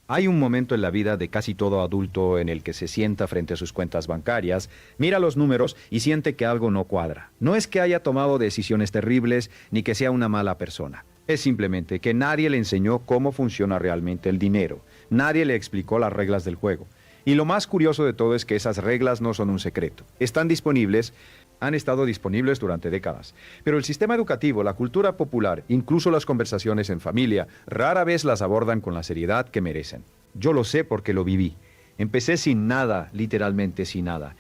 Hay un momento en la vida de casi todo adulto en el que se sienta frente a sus cuentas bancarias, mira los números y siente que algo no cuadra. No es que haya tomado decisiones terribles ni que sea una mala persona. Es simplemente que nadie le enseñó cómo funciona realmente el dinero. Nadie le explicó las reglas del juego. Y lo más curioso de todo es que esas reglas no son un secreto. Están disponibles, han estado disponibles durante décadas. Pero el sistema educativo, la cultura popular, incluso las conversaciones en familia, rara vez las abordan con la seriedad que merecen. Yo lo sé porque lo viví. Empecé sin nada, literalmente sin nada.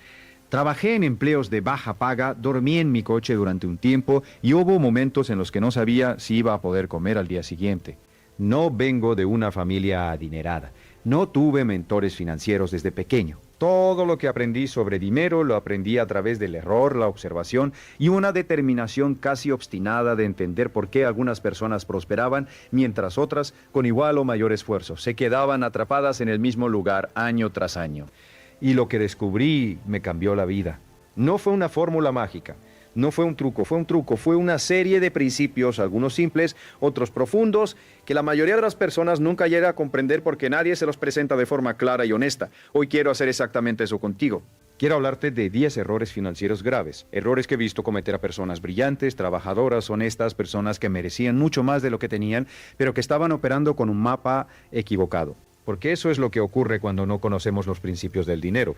Trabajé en empleos de baja paga, dormí en mi coche durante un tiempo y hubo momentos en los que no sabía si iba a poder comer al día siguiente. No vengo de una familia adinerada. No tuve mentores financieros desde pequeño. Todo lo que aprendí sobre dinero lo aprendí a través del error, la observación y una determinación casi obstinada de entender por qué algunas personas prosperaban mientras otras, con igual o mayor esfuerzo, se quedaban atrapadas en el mismo lugar año tras año. Y lo que descubrí me cambió la vida. No fue una fórmula mágica. No fue un truco, fue una serie de principios, algunos simples, otros profundos, que la mayoría de las personas nunca llega a comprender porque nadie se los presenta de forma clara y honesta. Hoy quiero hacer exactamente eso contigo. Quiero hablarte de 10 errores financieros graves, errores que he visto cometer a personas brillantes, trabajadoras, honestas, personas que merecían mucho más de lo que tenían, pero que estaban operando con un mapa equivocado. Porque eso es lo que ocurre cuando no conocemos los principios del dinero.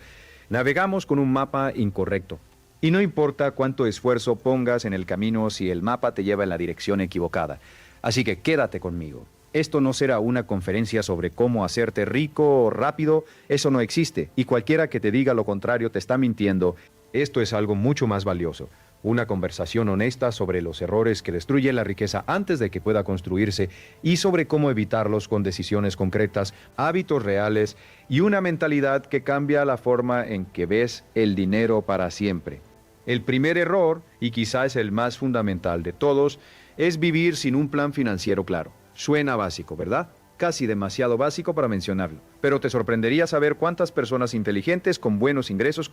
Navegamos con un mapa incorrecto. Y no importa cuánto esfuerzo pongas en el camino si el mapa te lleva en la dirección equivocada. Así que quédate conmigo. Esto no será una conferencia sobre cómo hacerte rico o rápido. Eso no existe. Y cualquiera que te diga lo contrario te está mintiendo. Esto es algo mucho más valioso. Una conversación honesta sobre los errores que destruyen la riqueza antes de que pueda construirse y sobre cómo evitarlos con decisiones concretas, hábitos reales y una mentalidad que cambia la forma en que ves el dinero para siempre. El primer error, y quizás el más fundamental de todos, es vivir sin un plan financiero claro. Suena básico, ¿verdad? Casi demasiado básico para mencionarlo. Pero te sorprendería saber cuántas personas inteligentes, con buenos ingresos,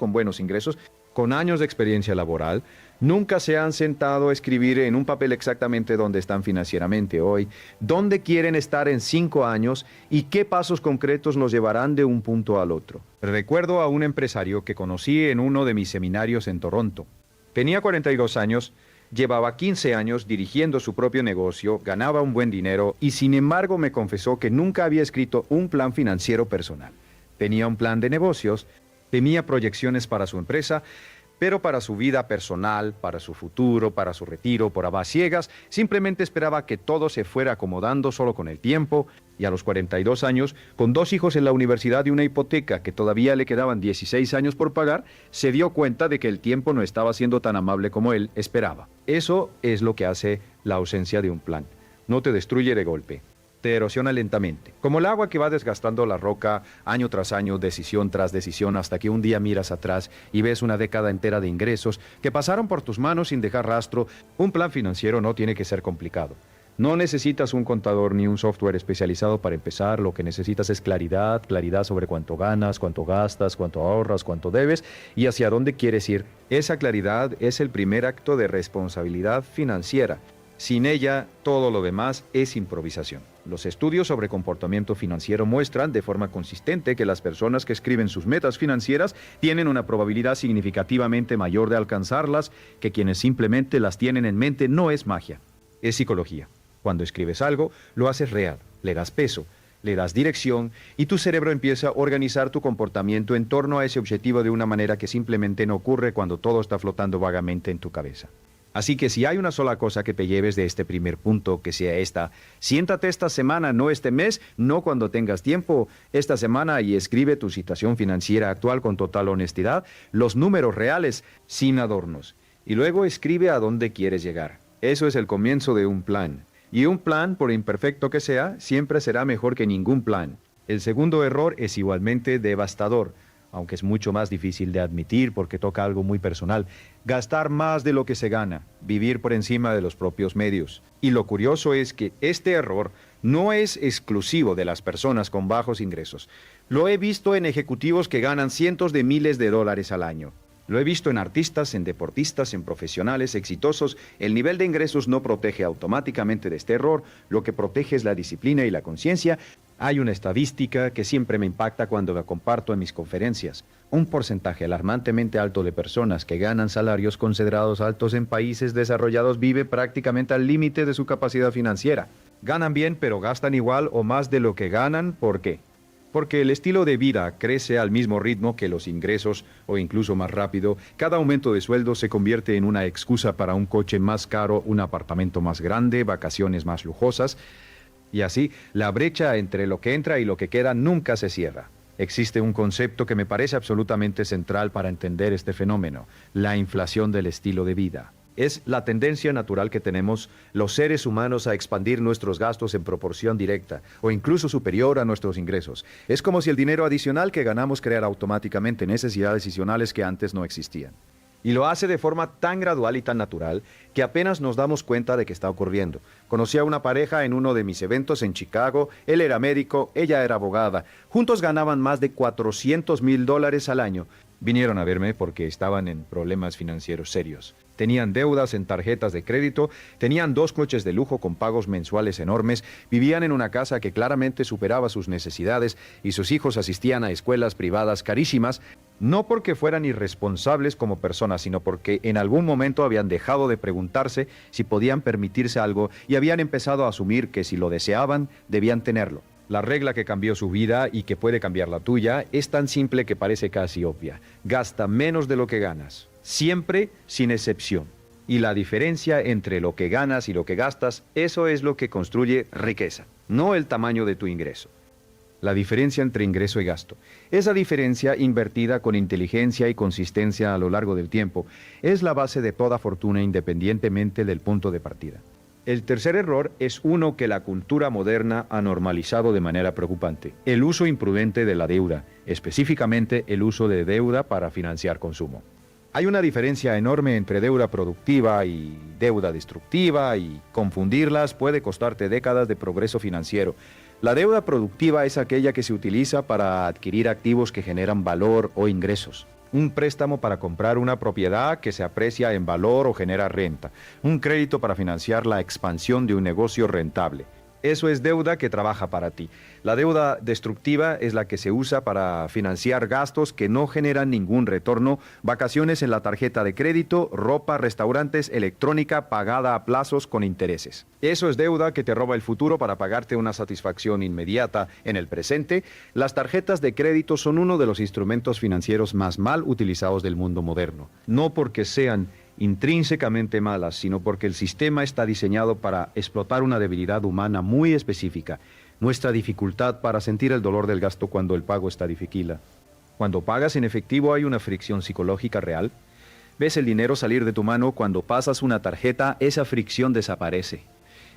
con años de experiencia laboral, nunca se han sentado a escribir en un papel exactamente dónde están financieramente hoy, dónde quieren estar en 5 años y qué pasos concretos los llevarán de un punto al otro. Recuerdo a un empresario que conocí en uno de mis seminarios en Toronto. Tenía 42 años, llevaba 15 años dirigiendo su propio negocio, ganaba un buen dinero y sin embargo me confesó que nunca había escrito un plan financiero personal. Tenía un plan de negocios, tenía proyecciones para su empresa, pero para su vida personal, para su futuro, para su retiro, por habas ciegas, simplemente esperaba que todo se fuera acomodando solo con el tiempo y a los 42 años, con 2 hijos en la universidad y una hipoteca que todavía le quedaban 16 años por pagar, se dio cuenta de que el tiempo no estaba siendo tan amable como él esperaba. Eso es lo que hace la ausencia de un plan. No te destruye de golpe. Te erosiona lentamente, como el agua que va desgastando la roca año tras año, decisión tras decisión, hasta que un día miras atrás y ves una década entera de ingresos que pasaron por tus manos sin dejar rastro. Un plan financiero no tiene que ser complicado. No necesitas un contador ni un software especializado para empezar. Lo que necesitas es claridad sobre cuánto ganas, cuánto gastas, cuánto ahorras, cuánto debes y hacia dónde quieres ir. Esa claridad es el primer acto de responsabilidad financiera. Sin ella, todo lo demás es improvisación. Los estudios sobre comportamiento financiero muestran de forma consistente que las personas que escriben sus metas financieras tienen una probabilidad significativamente mayor de alcanzarlas que quienes simplemente las tienen en mente. No es magia, es psicología. Cuando escribes algo, lo haces real, le das peso, le das dirección y tu cerebro empieza a organizar tu comportamiento en torno a ese objetivo de una manera que simplemente no ocurre cuando todo está flotando vagamente en tu cabeza. Así que si hay una sola cosa que te lleves de este primer punto, que sea esta: siéntate esta semana, no este mes, no cuando tengas tiempo, esta semana, y escribe tu situación financiera actual con total honestidad, los números reales, sin adornos. Y luego escribe a dónde quieres llegar. Eso es el comienzo de un plan. Y un plan, por imperfecto que sea, siempre será mejor que ningún plan. El segundo error es igualmente devastador, aunque es mucho más difícil de admitir porque toca algo muy personal: gastar más de lo que se gana, vivir por encima de los propios medios. Y lo curioso es que este error no es exclusivo de las personas con bajos ingresos. Lo he visto en ejecutivos que ganan cientos de miles de dólares al año. Lo he visto en artistas, en deportistas, en profesionales exitosos. El nivel de ingresos no protege automáticamente de este error. Lo que protege es la disciplina y la conciencia. Hay una estadística que siempre me impacta cuando la comparto en mis conferencias. Un porcentaje alarmantemente alto de personas que ganan salarios considerados altos en países desarrollados vive prácticamente al límite de su capacidad financiera. Ganan bien, pero gastan igual o más de lo que ganan. ¿Por qué? Porque el estilo de vida crece al mismo ritmo que los ingresos o incluso más rápido. Cada aumento de sueldo se convierte en una excusa para un coche más caro, un apartamento más grande, vacaciones más lujosas. Y así, la brecha entre lo que entra y lo que queda nunca se cierra. Existe un concepto que me parece absolutamente central para entender este fenómeno: la inflación del estilo de vida. Es la tendencia natural que tenemos los seres humanos a expandir nuestros gastos en proporción directa o incluso superior a nuestros ingresos. Es como si el dinero adicional que ganamos creara automáticamente necesidades adicionales que antes no existían. Y lo hace de forma tan gradual y tan natural que apenas nos damos cuenta de que está ocurriendo. Conocí a una pareja en uno de mis eventos en Chicago. Él era médico, ella era abogada. Juntos ganaban más de $400,000 al año. Vinieron a verme porque estaban en problemas financieros serios. Tenían deudas en tarjetas de crédito, tenían 2 coches de lujo con pagos mensuales enormes, vivían en una casa que claramente superaba sus necesidades y sus hijos asistían a escuelas privadas carísimas, no porque fueran irresponsables como personas, sino porque en algún momento habían dejado de preguntarse si podían permitirse algo y habían empezado a asumir que si lo deseaban, debían tenerlo. La regla que cambió su vida y que puede cambiar la tuya es tan simple que parece casi obvia. Gasta menos de lo que ganas, siempre sin excepción. Y la diferencia entre lo que ganas y lo que gastas, eso es lo que construye riqueza, no el tamaño de tu ingreso. La diferencia entre ingreso y gasto. Esa diferencia, invertida con inteligencia y consistencia a lo largo del tiempo, es la base de toda fortuna independientemente del punto de partida. El tercer error es uno que la cultura moderna ha normalizado de manera preocupante: el uso imprudente de la deuda, específicamente el uso de deuda para financiar consumo. Hay una diferencia enorme entre deuda productiva y deuda destructiva, y confundirlas puede costarte décadas de progreso financiero. La deuda productiva es aquella que se utiliza para adquirir activos que generan valor o ingresos. Un préstamo para comprar una propiedad que se aprecia en valor o genera renta. Un crédito para financiar la expansión de un negocio rentable. Eso es deuda que trabaja para ti. La deuda destructiva es la que se usa para financiar gastos que no generan ningún retorno: vacaciones en la tarjeta de crédito, ropa, restaurantes, electrónica pagada a plazos con intereses. Eso es deuda que te roba el futuro para pagarte una satisfacción inmediata en el presente. Las tarjetas de crédito son uno de los instrumentos financieros más mal utilizados del mundo moderno. No porque sean intrínsecamente malas, sino porque el sistema está diseñado para explotar una debilidad humana muy específica: nuestra dificultad para sentir el dolor del gasto cuando el pago está difícil. Cuando pagas en efectivo hay una fricción psicológica real. Ves el dinero salir de tu mano. Cuando pasas una tarjeta, esa fricción desaparece.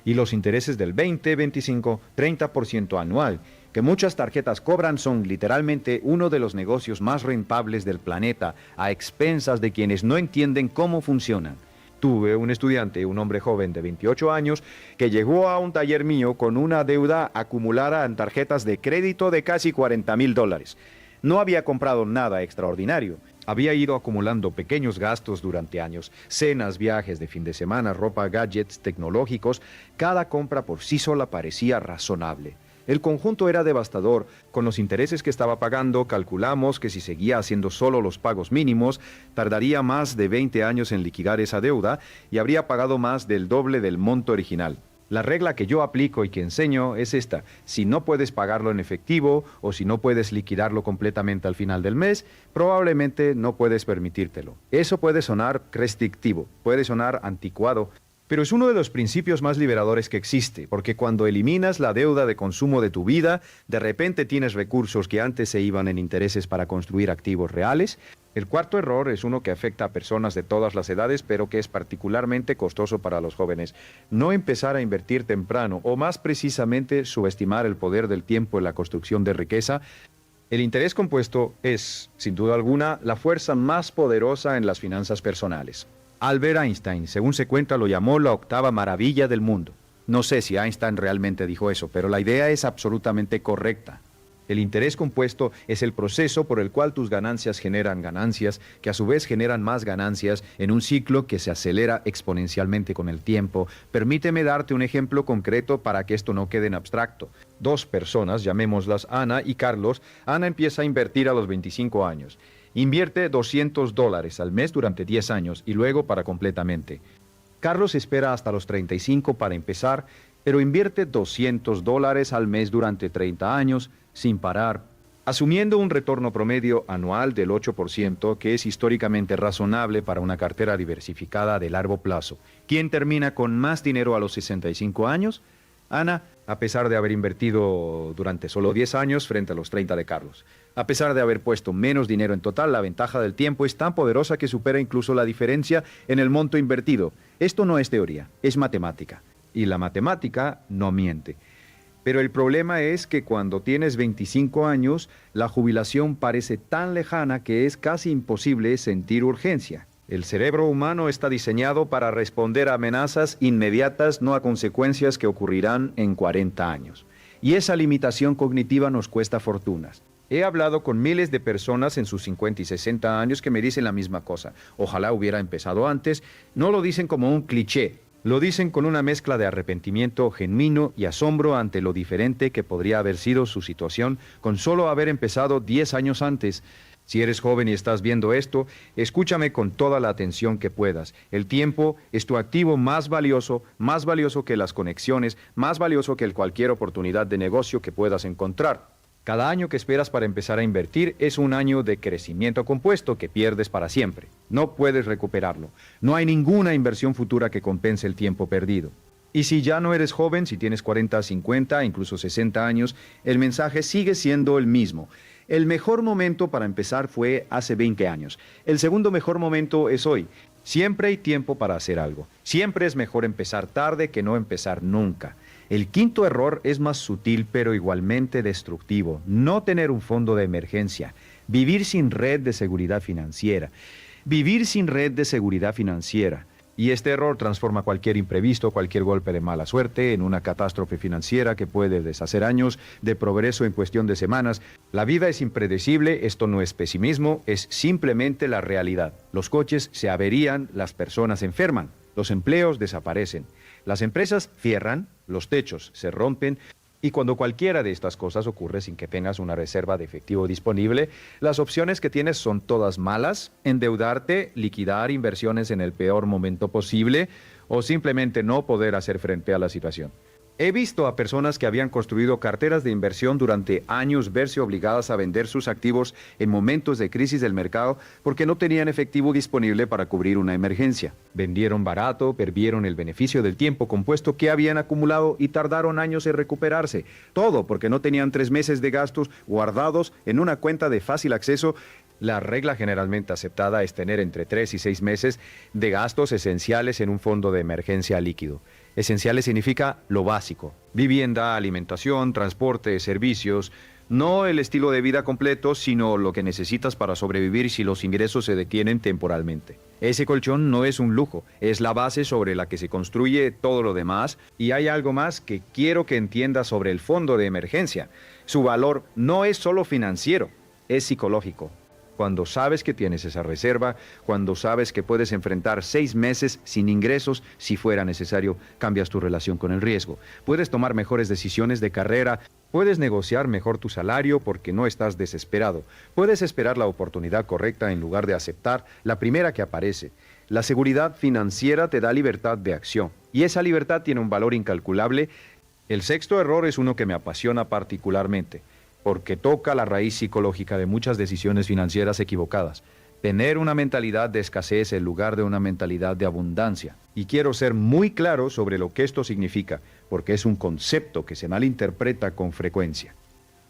Y los intereses del 20, 25, 30% anual que muchas tarjetas cobran son literalmente uno de los negocios más rentables del planeta, a expensas de quienes no entienden cómo funcionan. Tuve un estudiante, un hombre joven de 28 años, que llegó a un taller mío con una deuda acumulada en tarjetas de crédito de casi $40,000. No había comprado nada extraordinario. Había ido acumulando pequeños gastos durante años: cenas, viajes de fin de semana, ropa, gadgets tecnológicos. Cada compra por sí sola parecía razonable. El conjunto era devastador. Con los intereses que estaba pagando, calculamos que si seguía haciendo solo los pagos mínimos, tardaría más de 20 años en liquidar esa deuda y habría pagado más del doble del monto original. La regla que yo aplico y que enseño es esta: si no puedes pagarlo en efectivo o si no puedes liquidarlo completamente al final del mes, probablemente no puedes permitírtelo. Eso puede sonar restrictivo, puede sonar anticuado, pero es uno de los principios más liberadores que existe, porque cuando eliminas la deuda de consumo de tu vida, de repente tienes recursos que antes se iban en intereses para construir activos reales. El cuarto error es uno que afecta a personas de todas las edades, pero que es particularmente costoso para los jóvenes: no empezar a invertir temprano, o más precisamente subestimar el poder del tiempo en la construcción de riqueza. El interés compuesto es, sin duda alguna, la fuerza más poderosa en las finanzas personales. Albert Einstein, según se cuenta, lo llamó la 8ª maravilla del mundo. No sé si Einstein realmente dijo eso, pero la idea es absolutamente correcta. El interés compuesto es el proceso por el cual tus ganancias generan ganancias, que a su vez generan más ganancias en un ciclo que se acelera exponencialmente con el tiempo. Permíteme darte un ejemplo concreto para que esto no quede en abstracto. Dos personas, llamémoslas Ana y Carlos. Ana empieza a invertir a los 25 años. Invierte $200 al mes durante 10 años y luego para completamente. Carlos espera hasta los 35 para empezar, pero invierte $200 al mes durante 30 años sin parar, asumiendo un retorno promedio anual del 8%, que es históricamente razonable para una cartera diversificada de largo plazo. ¿Quién termina con más dinero a los 65 años? Ana, a pesar de haber invertido durante solo 10 años frente a los 30 de Carlos. A pesar de haber puesto menos dinero en total, la ventaja del tiempo es tan poderosa que supera incluso la diferencia en el monto invertido. Esto no es teoría, es matemática. Y la matemática no miente. Pero el problema es que cuando tienes 25 años, la jubilación parece tan lejana que es casi imposible sentir urgencia. El cerebro humano está diseñado para responder a amenazas inmediatas, no a consecuencias que ocurrirán en 40 años. Y esa limitación cognitiva nos cuesta fortunas. He hablado con miles de personas en sus 50 y 60 años que me dicen la misma cosa. Ojalá hubiera empezado antes. No lo dicen como un cliché. Lo dicen con una mezcla de arrepentimiento genuino y asombro ante lo diferente que podría haber sido su situación con solo haber empezado 10 años antes. Si eres joven y estás viendo esto, escúchame con toda la atención que puedas. El tiempo es tu activo más valioso que las conexiones, más valioso que cualquier oportunidad de negocio que puedas encontrar. Cada año que esperas para empezar a invertir es un año de crecimiento compuesto que pierdes para siempre. No puedes recuperarlo. No hay ninguna inversión futura que compense el tiempo perdido. Y si ya no eres joven, si tienes 40, 50, incluso 60 años, el mensaje sigue siendo el mismo. El mejor momento para empezar fue hace 20 años. El segundo mejor momento es hoy. Siempre hay tiempo para hacer algo. Siempre es mejor empezar tarde que no empezar nunca. El quinto error es más sutil pero igualmente destructivo. No tener un fondo de emergencia. Vivir sin red de seguridad financiera. Vivir sin red de seguridad financiera. Y este error transforma cualquier imprevisto, cualquier golpe de mala suerte en una catástrofe financiera que puede deshacer años de progreso en cuestión de semanas. La vida es impredecible, esto no es pesimismo, es simplemente la realidad. Los coches se averían, las personas se enferman, los empleos desaparecen, las empresas cierran, los techos se rompen. Y cuando cualquiera de estas cosas ocurre sin que tengas una reserva de efectivo disponible, las opciones que tienes son todas malas: endeudarte, liquidar inversiones en el peor momento posible o simplemente no poder hacer frente a la situación. He visto a personas que habían construido carteras de inversión durante años verse obligadas a vender sus activos en momentos de crisis del mercado porque no tenían efectivo disponible para cubrir una emergencia. Vendieron barato, perdieron el beneficio del tiempo compuesto que habían acumulado y tardaron años en recuperarse. Todo porque no tenían 3 meses de gastos guardados en una cuenta de fácil acceso. La regla generalmente aceptada es tener entre 3 y 6 meses de gastos esenciales en un fondo de emergencia líquido. Esenciales significa lo básico: vivienda, alimentación, transporte, servicios. No el estilo de vida completo, sino lo que necesitas para sobrevivir si los ingresos se detienen temporalmente. Ese colchón no es un lujo, es la base sobre la que se construye todo lo demás. Y hay algo más que quiero que entiendas sobre el fondo de emergencia. Su valor no es solo financiero, es psicológico. Cuando sabes que tienes esa reserva, cuando sabes que puedes enfrentar 6 meses sin ingresos si fuera necesario, cambias tu relación con el riesgo. Puedes tomar mejores decisiones de carrera, puedes negociar mejor tu salario porque no estás desesperado. Puedes esperar la oportunidad correcta en lugar de aceptar la primera que aparece. La seguridad financiera te da libertad de acción y esa libertad tiene un valor incalculable. El sexto error es uno que me apasiona particularmente, porque toca la raíz psicológica de muchas decisiones financieras equivocadas. Tener una mentalidad de escasez en lugar de una mentalidad de abundancia. Y quiero ser muy claro sobre lo que esto significa, porque es un concepto que se malinterpreta con frecuencia.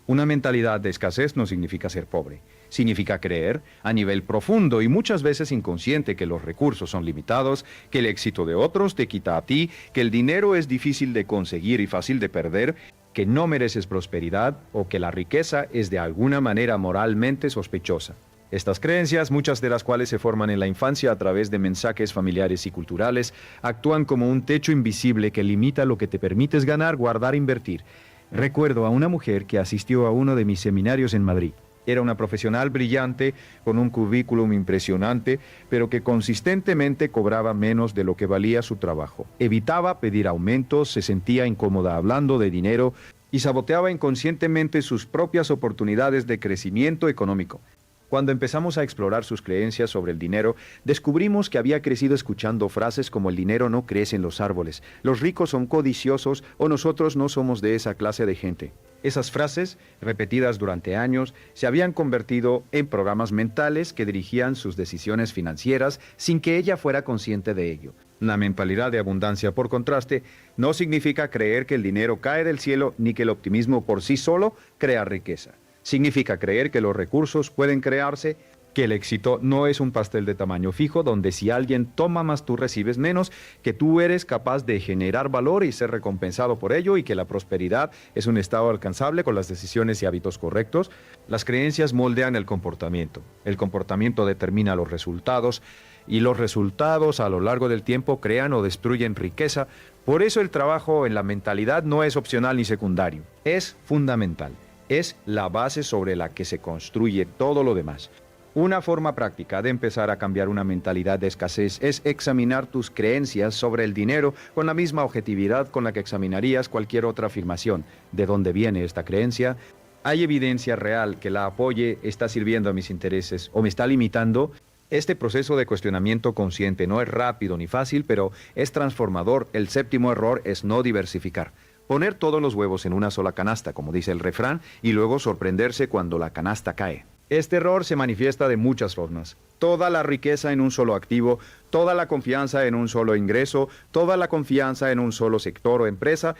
Una mentalidad de escasez no significa ser pobre. Significa creer, a nivel profundo y muchas veces inconsciente, que los recursos son limitados, que el éxito de otros te quita a ti, que el dinero es difícil de conseguir y fácil de perder, que no mereces prosperidad o que la riqueza es de alguna manera moralmente sospechosa. Estas creencias, muchas de las cuales se forman en la infancia a través de mensajes familiares y culturales, actúan como un techo invisible que limita lo que te permites ganar, guardar, invertir. Recuerdo a una mujer que asistió a uno de mis seminarios en Madrid. Era una profesional brillante, con un currículum impresionante, pero que consistentemente cobraba menos de lo que valía su trabajo. Evitaba pedir aumentos, se sentía incómoda hablando de dinero y saboteaba inconscientemente sus propias oportunidades de crecimiento económico. Cuando empezamos a explorar sus creencias sobre el dinero, descubrimos que había crecido escuchando frases como el dinero no crece en los árboles, los ricos son codiciosos o nosotros no somos de esa clase de gente. Esas frases, repetidas durante años, se habían convertido en programas mentales que dirigían sus decisiones financieras sin que ella fuera consciente de ello. La mentalidad de abundancia, por contraste, no significa creer que el dinero cae del cielo ni que el optimismo por sí solo crea riqueza. Significa creer que los recursos pueden crearse, que el éxito no es un pastel de tamaño fijo donde si alguien toma más tú recibes menos, que tú eres capaz de generar valor y ser recompensado por ello y que la prosperidad es un estado alcanzable con las decisiones y hábitos correctos. Las creencias moldean el comportamiento determina los resultados y los resultados a lo largo del tiempo crean o destruyen riqueza. Por eso el trabajo en la mentalidad no es opcional ni secundario, es fundamental. Es la base sobre la que se construye todo lo demás. Una forma práctica de empezar a cambiar una mentalidad de escasez es examinar tus creencias sobre el dinero con la misma objetividad con la que examinarías cualquier otra afirmación. ¿De dónde viene esta creencia? ¿Hay evidencia real que la apoye? ¿Está sirviendo a mis intereses o me está limitando? Este proceso de cuestionamiento consciente no es rápido ni fácil, pero es transformador. El séptimo error es no diversificar. Poner todos los huevos en una sola canasta, como dice el refrán, y luego sorprenderse cuando la canasta cae. Este error se manifiesta de muchas formas. Toda la riqueza en un solo activo, toda la confianza en un solo ingreso, toda la confianza en un solo sector o empresa.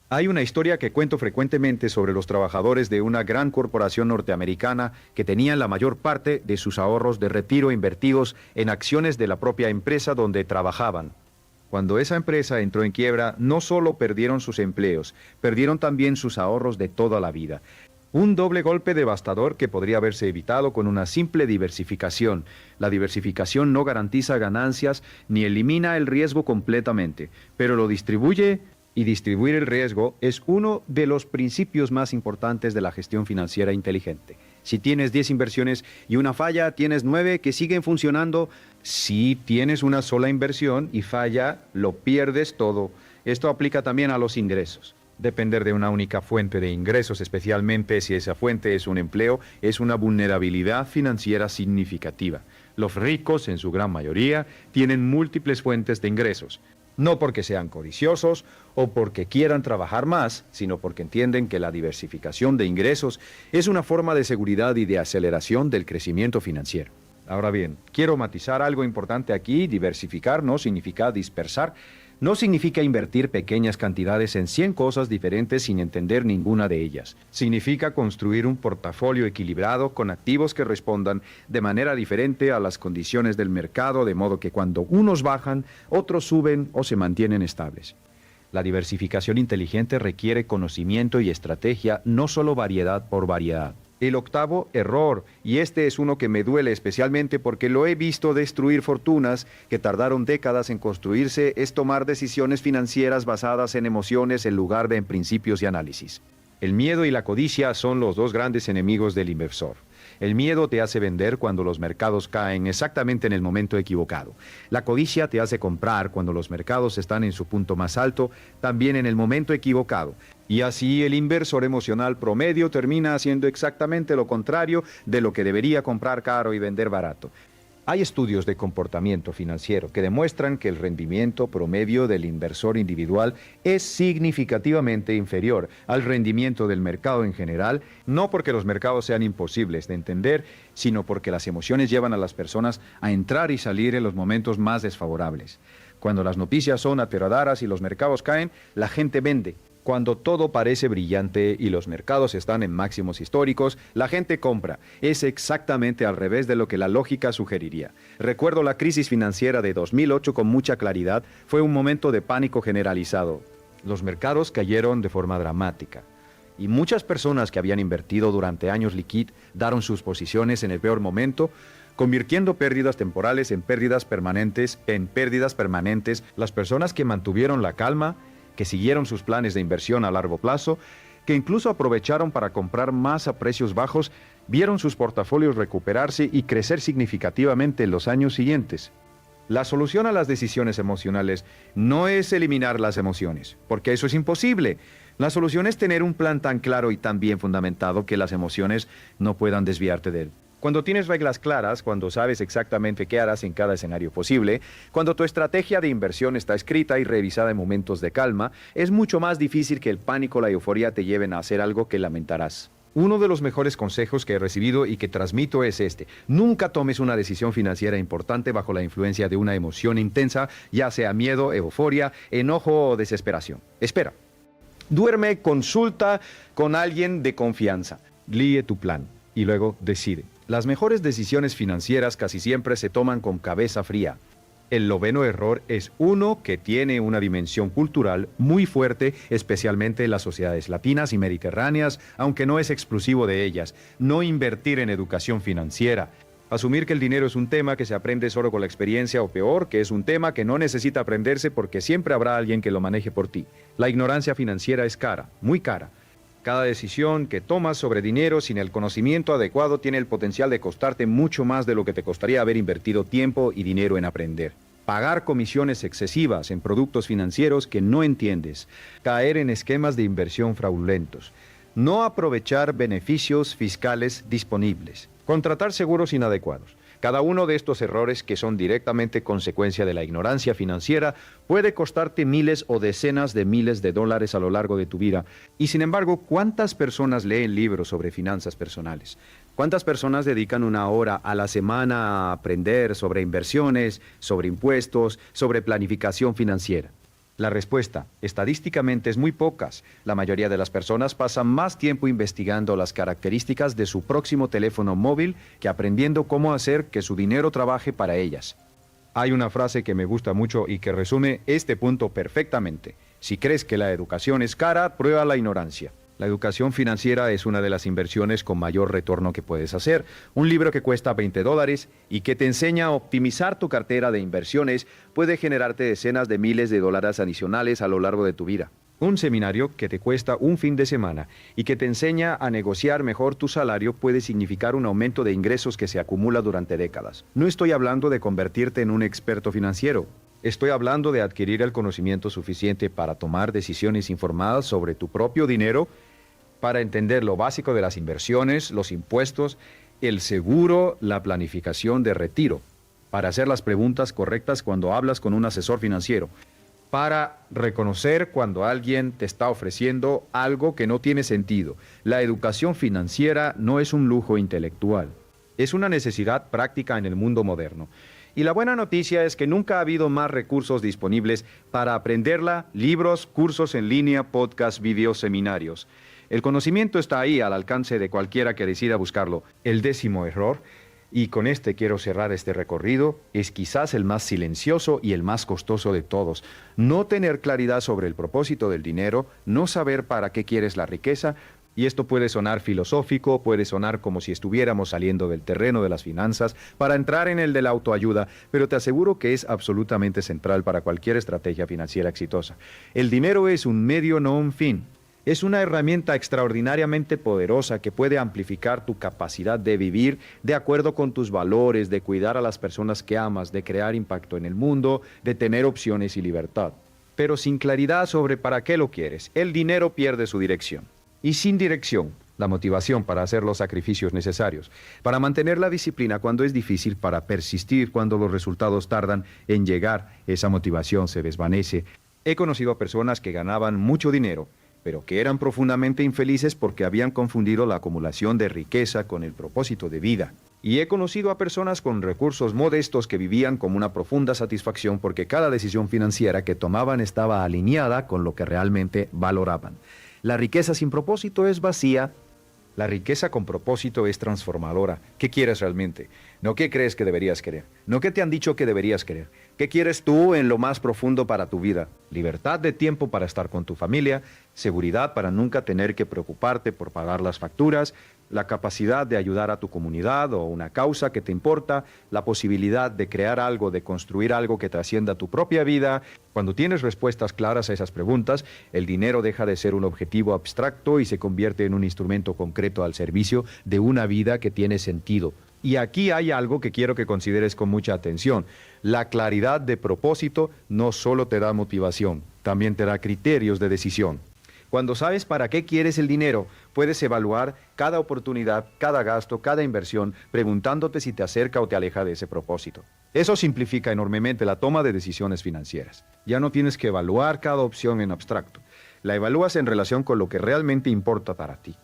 Hay una historia que cuento frecuentemente sobre los trabajadores de una gran corporación norteamericana que tenían la mayor parte de sus ahorros de retiro invertidos en acciones de la propia empresa donde trabajaban. Cuando esa empresa entró en quiebra, no solo perdieron sus empleos, perdieron también sus ahorros de toda la vida. Un doble golpe devastador que podría haberse evitado con una simple diversificación. La diversificación no garantiza ganancias ni elimina el riesgo completamente, pero lo distribuye, y distribuir el riesgo es uno de los principios más importantes de la gestión financiera inteligente. Si tienes 10 inversiones y una falla, tienes 9 que siguen funcionando. Si tienes una sola inversión y falla, lo pierdes todo. Esto aplica también a los ingresos. Depender de una única fuente de ingresos, especialmente si esa fuente es un empleo, es una vulnerabilidad financiera significativa. Los ricos, en su gran mayoría, tienen múltiples fuentes de ingresos. No porque sean codiciosos o porque quieran trabajar más, sino porque entienden que la diversificación de ingresos es una forma de seguridad y de aceleración del crecimiento financiero. Ahora bien, quiero matizar algo importante aquí. Diversificar no significa dispersar, no significa invertir pequeñas cantidades en 100 cosas diferentes sin entender ninguna de ellas. Significa construir un portafolio equilibrado con activos que respondan de manera diferente a las condiciones del mercado, de modo que cuando unos bajan, otros suben o se mantienen estables. La diversificación inteligente requiere conocimiento y estrategia, no solo variedad por variedad. El octavo error, y este es uno que me duele especialmente porque lo he visto destruir fortunas que tardaron décadas en construirse, es tomar decisiones financieras basadas en emociones en lugar de en principios y análisis. El miedo y la codicia son los dos grandes enemigos del inversor. El miedo te hace vender cuando los mercados caen exactamente en el momento equivocado. La codicia te hace comprar cuando los mercados están en su punto más alto, también en el momento equivocado. Y así el inversor emocional promedio termina haciendo exactamente lo contrario de lo que debería comprar caro y vender barato. Hay estudios de comportamiento financiero que demuestran que el rendimiento promedio del inversor individual es significativamente inferior al rendimiento del mercado en general, no porque los mercados sean imposibles de entender, sino porque las emociones llevan a las personas a entrar y salir en los momentos más desfavorables. Cuando las noticias son aterradoras y los mercados caen, la gente vende. Cuando todo parece brillante y los mercados están en máximos históricos, la gente compra. Es exactamente al revés de lo que la lógica sugeriría. Recuerdo la crisis financiera de 2008 con mucha claridad. Fue un momento de pánico generalizado. Los mercados cayeron de forma dramática. Y muchas personas que habían invertido durante años liquidaron sus posiciones en el peor momento, convirtiendo pérdidas temporales en pérdidas permanentes. Las personas que mantuvieron la calma, que siguieron sus planes de inversión a largo plazo, que incluso aprovecharon para comprar más a precios bajos, vieron sus portafolios recuperarse y crecer significativamente en los años siguientes. La solución a las decisiones emocionales no es eliminar las emociones, porque eso es imposible. La solución es tener un plan tan claro y tan bien fundamentado que las emociones no puedan desviarte de él. Cuando tienes reglas claras, cuando sabes exactamente qué harás en cada escenario posible, cuando tu estrategia de inversión está escrita y revisada en momentos de calma, es mucho más difícil que el pánico o la euforia te lleven a hacer algo que lamentarás. Uno de los mejores consejos que he recibido y que transmito es este: nunca tomes una decisión financiera importante bajo la influencia de una emoción intensa, ya sea miedo, euforia, enojo o desesperación. Espera. Duerme, consulta con alguien de confianza. Guíe tu plan y luego decide. Las mejores decisiones financieras casi siempre se toman con cabeza fría. El noveno error es uno que tiene una dimensión cultural muy fuerte, especialmente en las sociedades latinas y mediterráneas, aunque no es exclusivo de ellas: no invertir en educación financiera. Asumir que el dinero es un tema que se aprende solo con la experiencia, o peor, que es un tema que no necesita aprenderse porque siempre habrá alguien que lo maneje por ti. La ignorancia financiera es cara, muy cara. Cada decisión que tomas sobre dinero sin el conocimiento adecuado tiene el potencial de costarte mucho más de lo que te costaría haber invertido tiempo y dinero en aprender. Pagar comisiones excesivas en productos financieros que no entiendes. Caer en esquemas de inversión fraudulentos. No aprovechar beneficios fiscales disponibles. Contratar seguros inadecuados. Cada uno de estos errores, que son directamente consecuencia de la ignorancia financiera, puede costarte miles o decenas de miles de dólares a lo largo de tu vida. Y sin embargo, ¿cuántas personas leen libros sobre finanzas personales? ¿Cuántas personas dedican una hora a la semana a aprender sobre inversiones, sobre impuestos, sobre planificación financiera? La respuesta, estadísticamente, es muy pocas. La mayoría de las personas pasan más tiempo investigando las características de su próximo teléfono móvil que aprendiendo cómo hacer que su dinero trabaje para ellas. Hay una frase que me gusta mucho y que resume este punto perfectamente: si crees que la educación es cara, prueba la ignorancia. La educación financiera es una de las inversiones con mayor retorno que puedes hacer. Un libro que cuesta $20 y que te enseña a optimizar tu cartera de inversiones puede generarte decenas de miles de dólares adicionales a lo largo de tu vida. Un seminario que te cuesta un fin de semana y que te enseña a negociar mejor tu salario puede significar un aumento de ingresos que se acumula durante décadas. No estoy hablando de convertirte en un experto financiero. Estoy hablando de adquirir el conocimiento suficiente para tomar decisiones informadas sobre tu propio dinero, para entender lo básico de las inversiones, los impuestos, el seguro, la planificación de retiro, para hacer las preguntas correctas cuando hablas con un asesor financiero, para reconocer cuando alguien te está ofreciendo algo que no tiene sentido. La educación financiera no es un lujo intelectual, es una necesidad práctica en el mundo moderno. Y la buena noticia es que nunca ha habido más recursos disponibles para aprenderla: libros, cursos en línea, podcasts, videos, seminarios. El conocimiento está ahí al alcance de cualquiera que decida buscarlo. El 10º error, y con este quiero cerrar este recorrido, es quizás el más silencioso y el más costoso de todos: no tener claridad sobre el propósito del dinero, no saber para qué quieres la riqueza. Y esto puede sonar filosófico, puede sonar como si estuviéramos saliendo del terreno de las finanzas para entrar en el de la autoayuda, pero te aseguro que es absolutamente central para cualquier estrategia financiera exitosa. El dinero es un medio, no un fin. Es una herramienta extraordinariamente poderosa que puede amplificar tu capacidad de vivir de acuerdo con tus valores, de cuidar a las personas que amas, de crear impacto en el mundo, de tener opciones y libertad. Pero sin claridad sobre para qué lo quieres, el dinero pierde su dirección. Y sin dirección, la motivación para hacer los sacrificios necesarios, para mantener la disciplina cuando es difícil, para persistir cuando los resultados tardan en llegar, esa motivación se desvanece. He conocido a personas que ganaban mucho dinero, pero que eran profundamente infelices porque habían confundido la acumulación de riqueza con el propósito de vida. Y he conocido a personas con recursos modestos que vivían con una profunda satisfacción porque cada decisión financiera que tomaban estaba alineada con lo que realmente valoraban. La riqueza sin propósito es vacía. La riqueza con propósito es transformadora. ¿Qué quieres realmente? No qué crees que deberías querer. No qué te han dicho que deberías querer. ¿Qué quieres tú en lo más profundo para tu vida? Libertad de tiempo para estar con tu familia, seguridad para nunca tener que preocuparte por pagar las facturas, la capacidad de ayudar a tu comunidad o una causa que te importa, la posibilidad de crear algo, de construir algo que trascienda tu propia vida. Cuando tienes respuestas claras a esas preguntas, el dinero deja de ser un objetivo abstracto y se convierte en un instrumento concreto al servicio de una vida que tiene sentido. Y aquí hay algo que quiero que consideres con mucha atención. La claridad de propósito no solo te da motivación, también te da criterios de decisión. Cuando sabes para qué quieres el dinero, puedes evaluar cada oportunidad, cada gasto, cada inversión, preguntándote si te acerca o te aleja de ese propósito. Eso simplifica enormemente la toma de decisiones financieras. Ya no tienes que evaluar cada opción en abstracto. La evalúas en relación con lo que realmente importa para ti.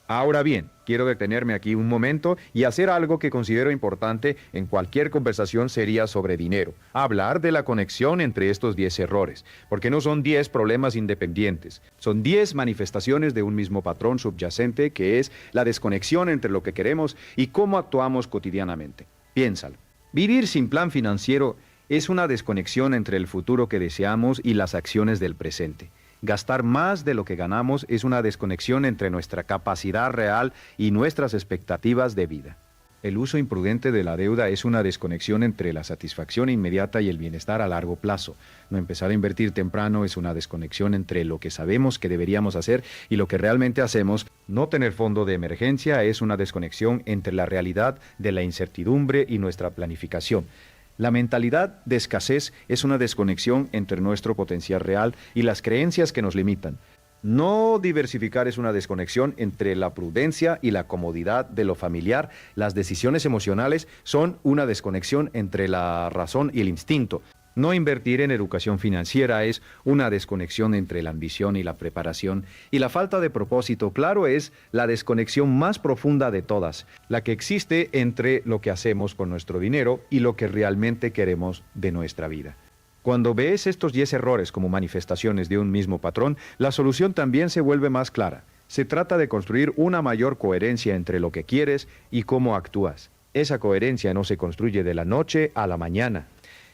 Ahora bien, quiero detenerme aquí un momento y hacer algo que considero importante en cualquier conversación seria sobre dinero. Hablar de la conexión entre estos 10 errores, porque no son 10 problemas independientes. Son 10 manifestaciones de un mismo patrón subyacente que es la desconexión entre lo que queremos y cómo actuamos cotidianamente. Piénsalo. Vivir sin plan financiero es una desconexión entre el futuro que deseamos y las acciones del presente. Gastar más de lo que ganamos es una desconexión entre nuestra capacidad real y nuestras expectativas de vida. El uso imprudente de la deuda es una desconexión entre la satisfacción inmediata y el bienestar a largo plazo. No empezar a invertir temprano es una desconexión entre lo que sabemos que deberíamos hacer y lo que realmente hacemos. No tener fondo de emergencia es una desconexión entre la realidad de la incertidumbre y nuestra planificación. La mentalidad de escasez es una desconexión entre nuestro potencial real y las creencias que nos limitan. No diversificar es una desconexión entre la prudencia y la comodidad de lo familiar. Las decisiones emocionales son una desconexión entre la razón y el instinto. No invertir en educación financiera es una desconexión entre la ambición y la preparación. Y la falta de propósito, claro, es la desconexión más profunda de todas, la que existe entre lo que hacemos con nuestro dinero y lo que realmente queremos de nuestra vida. Cuando ves estos 10 errores como manifestaciones de un mismo patrón, la solución también se vuelve más clara. Se trata de construir una mayor coherencia entre lo que quieres y cómo actúas. Esa coherencia no se construye de la noche a la mañana.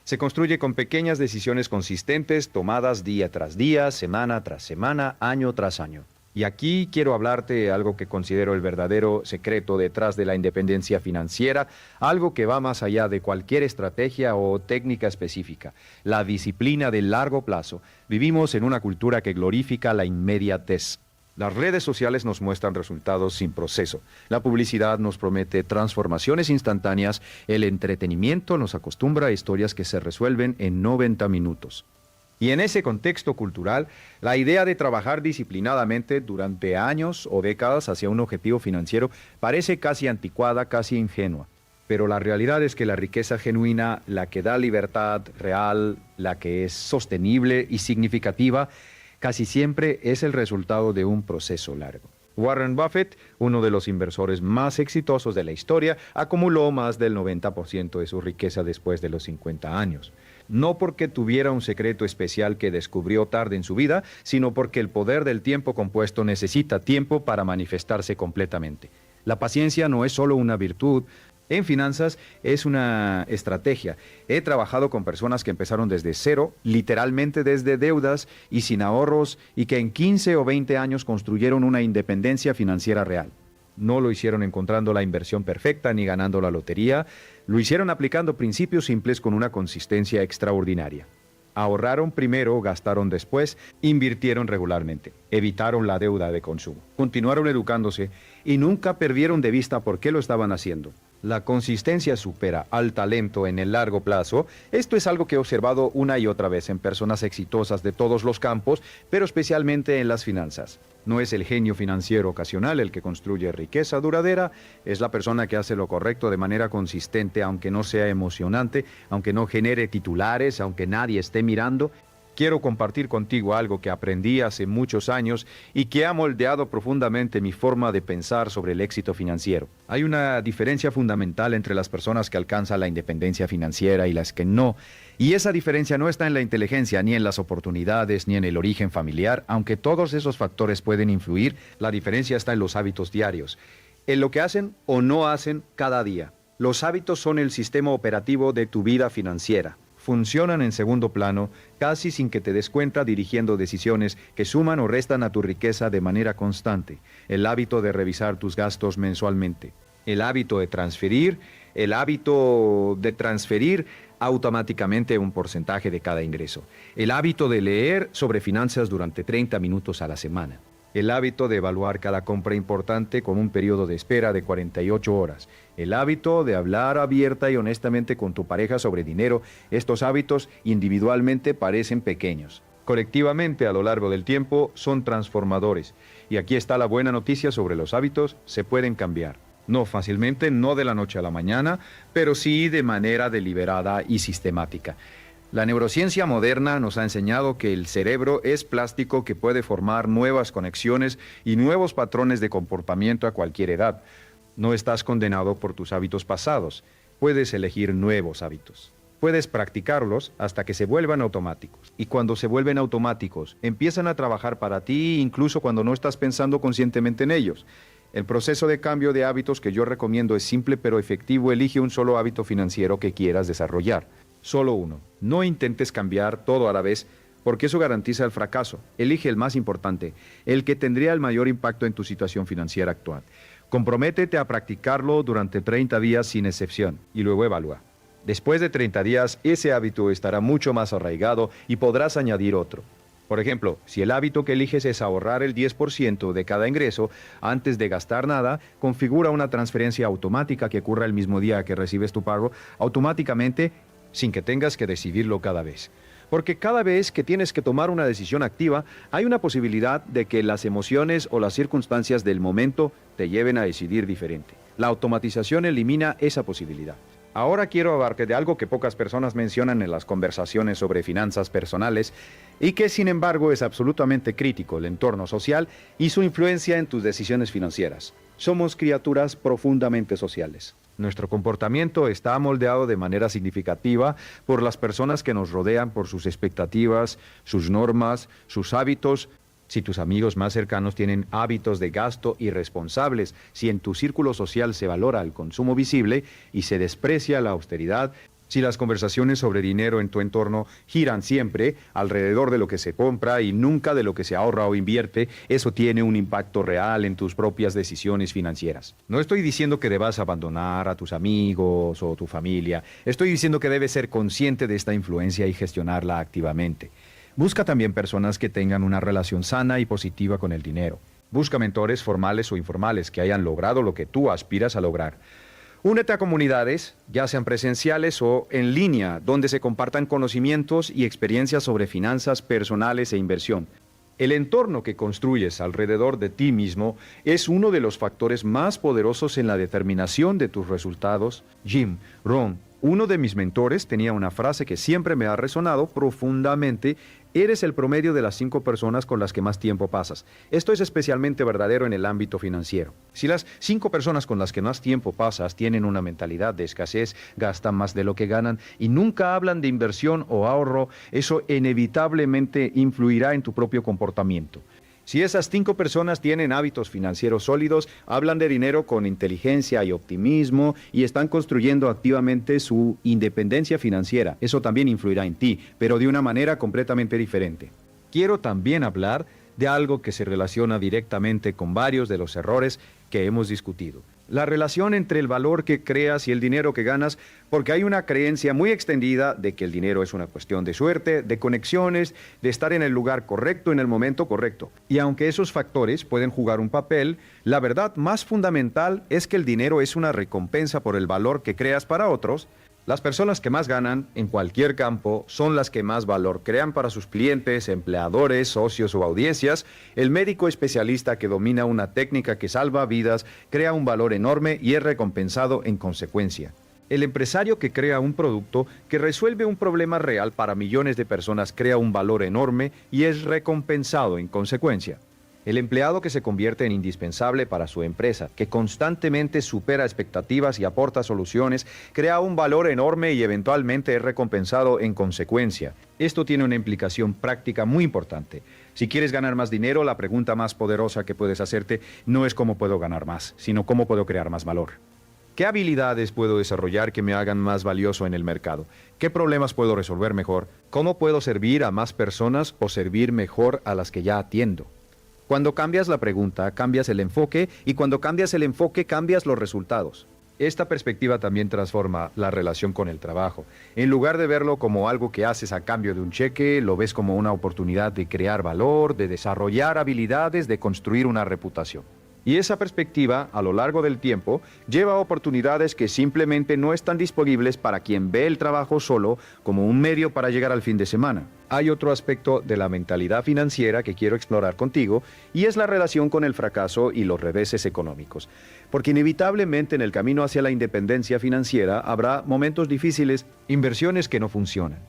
Se construye con pequeñas decisiones consistentes tomadas día tras día, semana tras semana, año tras año. Y aquí quiero hablarte de algo que considero el verdadero secreto detrás de la independencia financiera, algo que va más allá de cualquier estrategia o técnica específica, la disciplina de largo plazo. Vivimos en una cultura que glorifica la inmediatez. Las redes sociales nos muestran resultados sin proceso. La publicidad nos promete transformaciones instantáneas. El entretenimiento nos acostumbra a historias que se resuelven en 90 minutos. Y en ese contexto cultural, la idea de trabajar disciplinadamente durante años o décadas hacia un objetivo financiero parece casi anticuada, casi ingenua. Pero la realidad es que la riqueza genuina, la que da libertad real, la que es sostenible y significativa, casi siempre es el resultado de un proceso largo. Warren Buffett, uno de los inversores más exitosos de la historia, acumuló más del 90% de su riqueza después de los 50 años. No porque tuviera un secreto especial que descubrió tarde en su vida, sino porque el poder del tiempo compuesto necesita tiempo para manifestarse completamente. La paciencia no es solo una virtud. En finanzas es una estrategia. He trabajado con personas que empezaron desde cero, literalmente desde deudas y sin ahorros, y que en 15 o 20 años construyeron una independencia financiera real. No lo hicieron encontrando la inversión perfecta ni ganando la lotería, lo hicieron aplicando principios simples con una consistencia extraordinaria. Ahorraron primero, gastaron después, invirtieron regularmente, evitaron la deuda de consumo, continuaron educándose y nunca perdieron de vista por qué lo estaban haciendo. La consistencia supera al talento en el largo plazo. Esto es algo que he observado una y otra vez en personas exitosas de todos los campos, pero especialmente en las finanzas. No es el genio financiero ocasional el que construye riqueza duradera, es la persona que hace lo correcto de manera consistente, aunque no sea emocionante, aunque no genere titulares, aunque nadie esté mirando. Quiero compartir contigo algo que aprendí hace muchos años y que ha moldeado profundamente mi forma de pensar sobre el éxito financiero. Hay una diferencia fundamental entre las personas que alcanzan la independencia financiera y las que no. Y esa diferencia no está en la inteligencia, ni en las oportunidades, ni en el origen familiar. Aunque todos esos factores pueden influir, la diferencia está en los hábitos diarios, en lo que hacen o no hacen cada día. Los hábitos son el sistema operativo de tu vida financiera. funcionan en segundo plano, casi sin que te des cuenta, dirigiendo decisiones que suman o restan a tu riqueza de manera constante. El hábito de revisar tus gastos mensualmente. El hábito de transferir automáticamente un porcentaje de cada ingreso. El hábito de leer sobre finanzas durante 30 minutos a la semana. El hábito de evaluar cada compra importante con un periodo de espera de 48 horas. El hábito de hablar abierta y honestamente con tu pareja sobre dinero. Estos hábitos individualmente parecen pequeños. Colectivamente, a lo largo del tiempo, son transformadores. Y aquí está la buena noticia sobre los hábitos: se pueden cambiar. No fácilmente, no de la noche a la mañana, pero sí de manera deliberada y sistemática. La neurociencia moderna nos ha enseñado que el cerebro es plástico que puede formar nuevas conexiones y nuevos patrones de comportamiento a cualquier edad. No estás condenado por tus hábitos pasados. Puedes elegir nuevos hábitos. Puedes practicarlos hasta que se vuelvan automáticos. Y cuando se vuelven automáticos, empiezan a trabajar para ti incluso cuando no estás pensando conscientemente en ellos. El proceso de cambio de hábitos que yo recomiendo es simple pero efectivo. Elige un solo hábito financiero que quieras desarrollar. Solo uno. No intentes cambiar todo a la vez, porque eso garantiza el fracaso. Elige el más importante, el que tendría el mayor impacto en tu situación financiera actual. Comprométete a practicarlo durante 30 días sin excepción y luego evalúa. Después de 30 días, ese hábito estará mucho más arraigado y podrás añadir otro. Por ejemplo, si el hábito que eliges es ahorrar el 10% de cada ingreso antes de gastar nada, configura una transferencia automática que ocurra el mismo día que recibes tu pago, automáticamente, sin que tengas que decidirlo cada vez. Porque cada vez que tienes que tomar una decisión activa, hay una posibilidad de que las emociones o las circunstancias del momento te lleven a decidir diferente. La automatización elimina esa posibilidad. Ahora quiero hablarte de algo que pocas personas mencionan en las conversaciones sobre finanzas personales y que sin embargo es absolutamente crítico: el entorno social y su influencia en tus decisiones financieras. Somos criaturas profundamente sociales. Nuestro comportamiento está moldeado de manera significativa por las personas que nos rodean, por sus expectativas, sus normas, sus hábitos. Si tus amigos más cercanos tienen hábitos de gasto irresponsables, si en tu círculo social se valora el consumo visible y se desprecia la austeridad, si las conversaciones sobre dinero en tu entorno giran siempre alrededor de lo que se compra y nunca de lo que se ahorra o invierte, eso tiene un impacto real en tus propias decisiones financieras. No estoy diciendo que debas abandonar a tus amigos o tu familia. Estoy diciendo que debes ser consciente de esta influencia y gestionarla activamente. Busca también personas que tengan una relación sana y positiva con el dinero. Busca mentores formales o informales que hayan logrado lo que tú aspiras a lograr. Únete a comunidades, ya sean presenciales o en línea, donde se compartan conocimientos y experiencias sobre finanzas personales e inversión. El entorno que construyes alrededor de ti mismo es uno de los factores más poderosos en la determinación de tus resultados. Jim Rohn, uno de mis mentores, tenía una frase que siempre me ha resonado profundamente: eres el promedio de las 5 personas con las que más tiempo pasas. Esto es especialmente verdadero en el ámbito financiero. Si las 5 personas con las que más tiempo pasas tienen una mentalidad de escasez, gastan más de lo que ganan y nunca hablan de inversión o ahorro, eso inevitablemente influirá en tu propio comportamiento. Si esas 5 personas tienen hábitos financieros sólidos, hablan de dinero con inteligencia y optimismo y están construyendo activamente su independencia financiera, eso también influirá en ti, pero de una manera completamente diferente. Quiero también hablar de algo que se relaciona directamente con varios de los errores que hemos discutido. La relación entre el valor que creas y el dinero que ganas, porque hay una creencia muy extendida de que el dinero es una cuestión de suerte, de conexiones, de estar en el lugar correcto en el momento correcto. Y aunque esos factores pueden jugar un papel, la verdad más fundamental es que el dinero es una recompensa por el valor que creas para otros. Las personas que más ganan en cualquier campo son las que más valor crean para sus clientes, empleadores, socios o audiencias. El médico especialista que domina una técnica que salva vidas crea un valor enorme y es recompensado en consecuencia. El empresario que crea un producto que resuelve un problema real para millones de personas crea un valor enorme y es recompensado en consecuencia. El empleado que se convierte en indispensable para su empresa, que constantemente supera expectativas y aporta soluciones, crea un valor enorme y eventualmente es recompensado en consecuencia. Esto tiene una implicación práctica muy importante. Si quieres ganar más dinero, la pregunta más poderosa que puedes hacerte no es cómo puedo ganar más, sino cómo puedo crear más valor. ¿Qué habilidades puedo desarrollar que me hagan más valioso en el mercado? ¿Qué problemas puedo resolver mejor? ¿Cómo puedo servir a más personas o servir mejor a las que ya atiendo? Cuando cambias la pregunta, cambias el enfoque, y cuando cambias el enfoque, cambias los resultados. Esta perspectiva también transforma la relación con el trabajo. En lugar de verlo como algo que haces a cambio de un cheque, lo ves como una oportunidad de crear valor, de desarrollar habilidades, de construir una reputación. Y esa perspectiva, a lo largo del tiempo, lleva a oportunidades que simplemente no están disponibles para quien ve el trabajo solo como un medio para llegar al fin de semana. Hay otro aspecto de la mentalidad financiera que quiero explorar contigo, y es la relación con el fracaso y los reveses económicos. Porque inevitablemente en el camino hacia la independencia financiera habrá momentos difíciles, inversiones que no funcionan,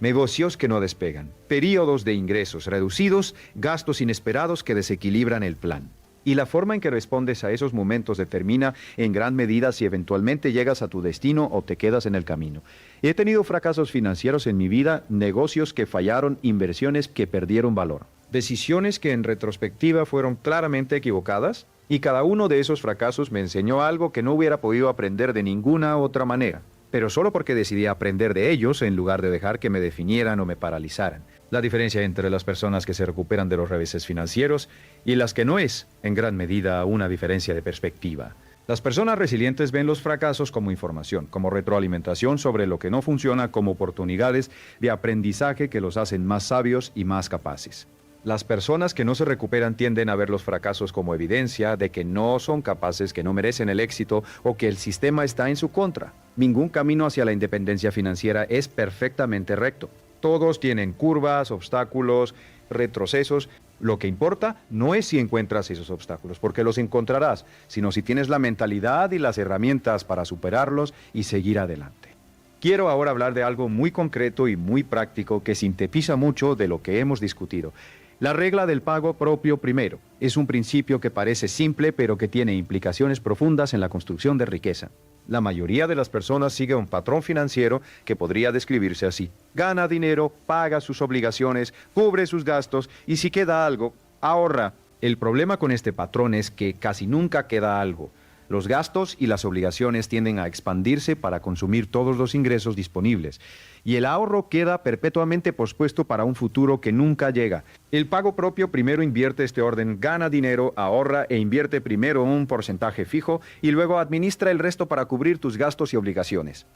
negocios que no despegan, periodos de ingresos reducidos, gastos inesperados que desequilibran el plan. Y la forma en que respondes a esos momentos determina en gran medida si eventualmente llegas a tu destino o te quedas en el camino. He tenido fracasos financieros en mi vida, negocios que fallaron, inversiones que perdieron valor, decisiones que en retrospectiva fueron claramente equivocadas, y cada uno de esos fracasos me enseñó algo que no hubiera podido aprender de ninguna otra manera, pero solo porque decidí aprender de ellos en lugar de dejar que me definieran o me paralizaran. La diferencia entre las personas que se recuperan de los reveses financieros y las que no es, en gran medida, una diferencia de perspectiva. Las personas resilientes ven los fracasos como información, como retroalimentación sobre lo que no funciona, como oportunidades de aprendizaje que los hacen más sabios y más capaces. Las personas que no se recuperan tienden a ver los fracasos como evidencia de que no son capaces, que no merecen el éxito o que el sistema está en su contra. Ningún camino hacia la independencia financiera es perfectamente recto. Todos tienen curvas, obstáculos, retrocesos. Lo que importa no es si encuentras esos obstáculos, porque los encontrarás, sino si tienes la mentalidad y las herramientas para superarlos y seguir adelante. Quiero ahora hablar de algo muy concreto y muy práctico que sintetiza mucho de lo que hemos discutido. La regla del pago propio primero es un principio que parece simple, pero que tiene implicaciones profundas en la construcción de riqueza. La mayoría de las personas sigue un patrón financiero que podría describirse así: gana dinero, paga sus obligaciones, cubre sus gastos y si queda algo, ahorra. El problema con este patrón es que casi nunca queda algo. Los gastos y las obligaciones tienden a expandirse para consumir todos los ingresos disponibles, y el ahorro queda perpetuamente pospuesto para un futuro que nunca llega. El pago propio primero invierte este orden: gana dinero, ahorra e invierte primero un porcentaje fijo y luego administra el resto para cubrir tus gastos y obligaciones.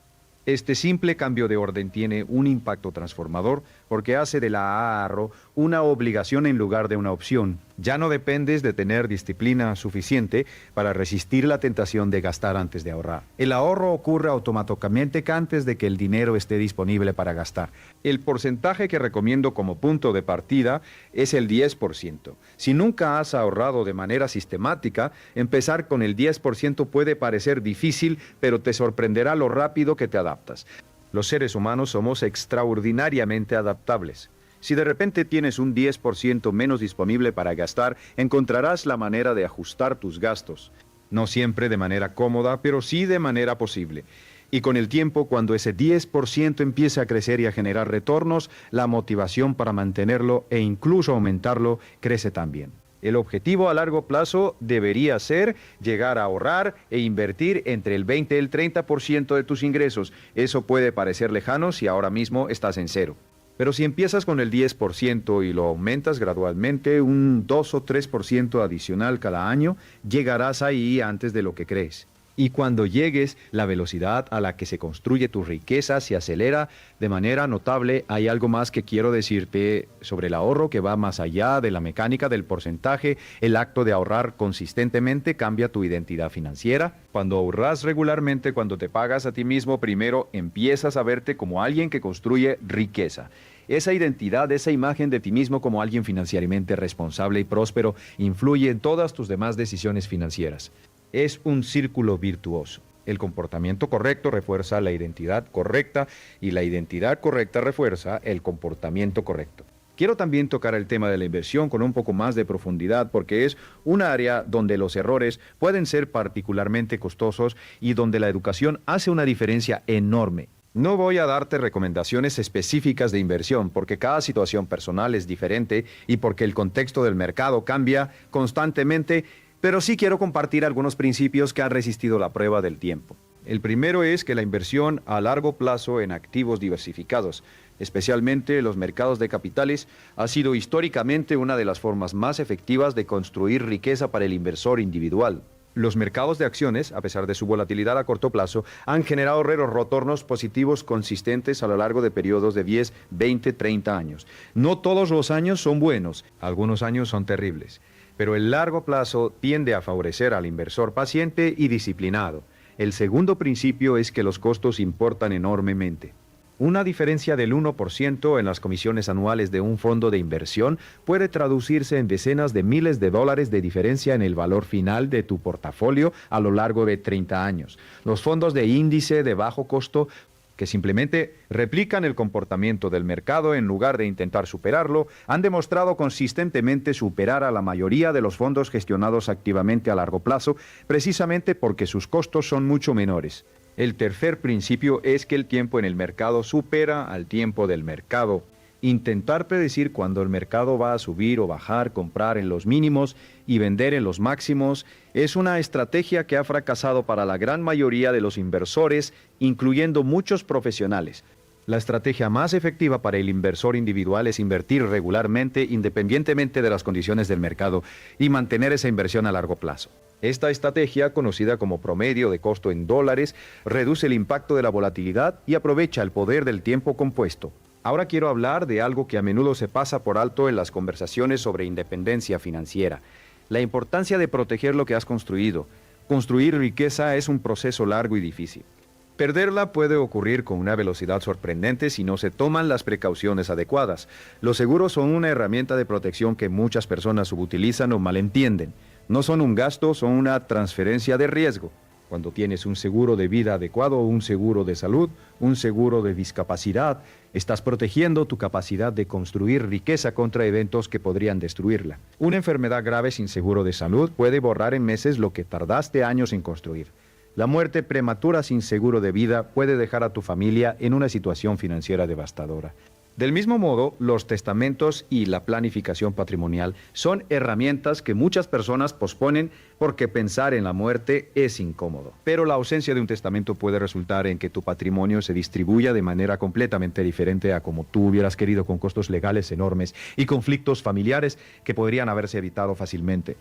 Este simple cambio de orden tiene un impacto transformador porque hace del ahorro una obligación en lugar de una opción. Ya no dependes de tener disciplina suficiente para resistir la tentación de gastar antes de ahorrar. El ahorro ocurre automáticamente antes de que el dinero esté disponible para gastar. El porcentaje que recomiendo como punto de partida es el 10%. Si nunca has ahorrado de manera sistemática, empezar con el 10% puede parecer difícil, pero te sorprenderá lo rápido que te adaptas. Los seres humanos somos extraordinariamente adaptables. Si de repente tienes un 10% menos disponible para gastar, encontrarás la manera de ajustar tus gastos. No siempre de manera cómoda, pero sí de manera posible. Y con el tiempo, cuando ese 10% empiece a crecer y a generar retornos, la motivación para mantenerlo e incluso aumentarlo crece también. El objetivo a largo plazo debería ser llegar a ahorrar e invertir entre el 20 y el 30% de tus ingresos. Eso puede parecer lejano si ahora mismo estás en cero. Pero si empiezas con el 10% y lo aumentas gradualmente, un 2 o 3% adicional cada año, llegarás ahí antes de lo que crees. Y cuando llegues, la velocidad a la que se construye tu riqueza se acelera de manera notable. Hay algo más que quiero decirte sobre el ahorro que va más allá de la mecánica del porcentaje. El acto de ahorrar consistentemente cambia tu identidad financiera. Cuando ahorras regularmente, cuando te pagas a ti mismo primero, empiezas a verte como alguien que construye riqueza. Esa identidad, esa imagen de ti mismo como alguien financieramente responsable y próspero, influye en todas tus demás decisiones financieras. Es un círculo virtuoso. El comportamiento correcto refuerza la identidad correcta y la identidad correcta refuerza el comportamiento correcto. Quiero también tocar el tema de la inversión con un poco más de profundidad porque es un área donde los errores pueden ser particularmente costosos y donde la educación hace una diferencia enorme. No voy a darte recomendaciones específicas de inversión porque cada situación personal es diferente y porque el contexto del mercado cambia constantemente, pero sí quiero compartir algunos principios que han resistido la prueba del tiempo. El primero es que la inversión a largo plazo en activos diversificados, especialmente los mercados de capitales, ha sido históricamente una de las formas más efectivas de construir riqueza para el inversor individual. Los mercados de acciones, a pesar de su volatilidad a corto plazo, han generado retornos positivos consistentes a lo largo de periodos de 10, 20, 30 años. No todos los años son buenos, algunos años son terribles, pero el largo plazo tiende a favorecer al inversor paciente y disciplinado. El segundo principio es que los costos importan enormemente. Una diferencia del 1% en las comisiones anuales de un fondo de inversión puede traducirse en decenas de miles de dólares de diferencia en el valor final de tu portafolio a lo largo de 30 años. Los fondos de índice de bajo costo, que simplemente replican el comportamiento del mercado en lugar de intentar superarlo, han demostrado consistentemente superar a la mayoría de los fondos gestionados activamente a largo plazo, precisamente porque sus costos son mucho menores. El tercer principio es que el tiempo en el mercado supera al tiempo del mercado. Intentar predecir cuándo el mercado va a subir o bajar, comprar en los mínimos y vender en los máximos, es una estrategia que ha fracasado para la gran mayoría de los inversores, incluyendo muchos profesionales. La estrategia más efectiva para el inversor individual es invertir regularmente, independientemente de las condiciones del mercado, y mantener esa inversión a largo plazo. Esta estrategia, conocida como promedio de costo en dólares, reduce el impacto de la volatilidad y aprovecha el poder del tiempo compuesto. Ahora quiero hablar de algo que a menudo se pasa por alto en las conversaciones sobre independencia financiera: la importancia de proteger lo que has construido. Construir riqueza es un proceso largo y difícil. Perderla puede ocurrir con una velocidad sorprendente si no se toman las precauciones adecuadas. Los seguros son una herramienta de protección que muchas personas subutilizan o malentienden. No son un gasto, son una transferencia de riesgo. Cuando tienes un seguro de vida adecuado, un seguro de salud, un seguro de discapacidad, estás protegiendo tu capacidad de construir riqueza contra eventos que podrían destruirla. Una enfermedad grave sin seguro de salud puede borrar en meses lo que tardaste años en construir. La muerte prematura sin seguro de vida puede dejar a tu familia en una situación financiera devastadora. Del mismo modo, los testamentos y la planificación patrimonial son herramientas que muchas personas posponen porque pensar en la muerte es incómodo. Pero la ausencia de un testamento puede resultar en que tu patrimonio se distribuya de manera completamente diferente a como tú hubieras querido, con costos legales enormes y conflictos familiares que podrían haberse evitado fácilmente.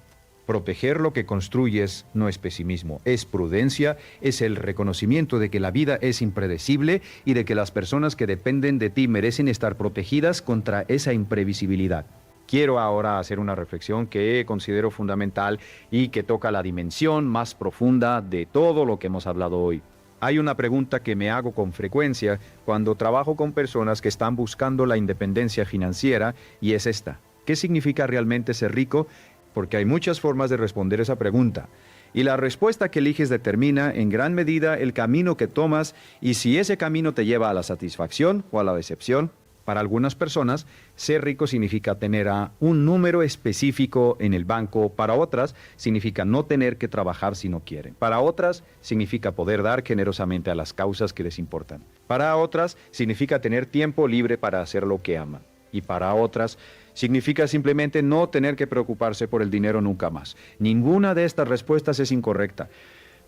Proteger lo que construyes no es pesimismo, es prudencia, es el reconocimiento de que la vida es impredecible y de que las personas que dependen de ti merecen estar protegidas contra esa imprevisibilidad. Quiero ahora hacer una reflexión que considero fundamental y que toca la dimensión más profunda de todo lo que hemos hablado hoy. Hay una pregunta que me hago con frecuencia cuando trabajo con personas que están buscando la independencia financiera, y es esta: ¿qué significa realmente ser rico? Porque hay muchas formas de responder esa pregunta, y la respuesta que eliges determina en gran medida el camino que tomas y si ese camino te lleva a la satisfacción o a la decepción. Para algunas personas, ser rico significa tener un número específico en el banco. Para otras, significa no tener que trabajar si no quieren. Para otras, significa poder dar generosamente a las causas que les importan. Para otras, significa tener tiempo libre para hacer lo que aman. Y para otras, significa simplemente no tener que preocuparse por el dinero nunca más. Ninguna de estas respuestas es incorrecta,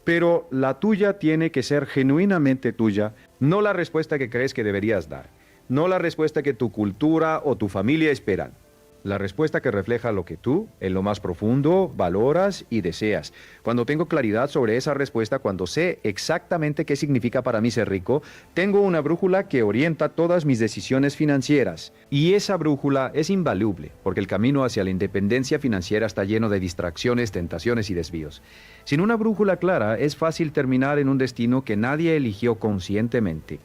pero la tuya tiene que ser genuinamente tuya, no la respuesta que crees que deberías dar, no la respuesta que tu cultura o tu familia esperan. La respuesta que refleja lo que tú, en lo más profundo, valoras y deseas. Cuando tengo claridad sobre esa respuesta, cuando sé exactamente qué significa para mí ser rico, tengo una brújula que orienta todas mis decisiones financieras. Y esa brújula es invaluable, porque el camino hacia la independencia financiera está lleno de distracciones, tentaciones y desvíos. Sin una brújula clara, es fácil terminar en un destino que nadie eligió conscientemente.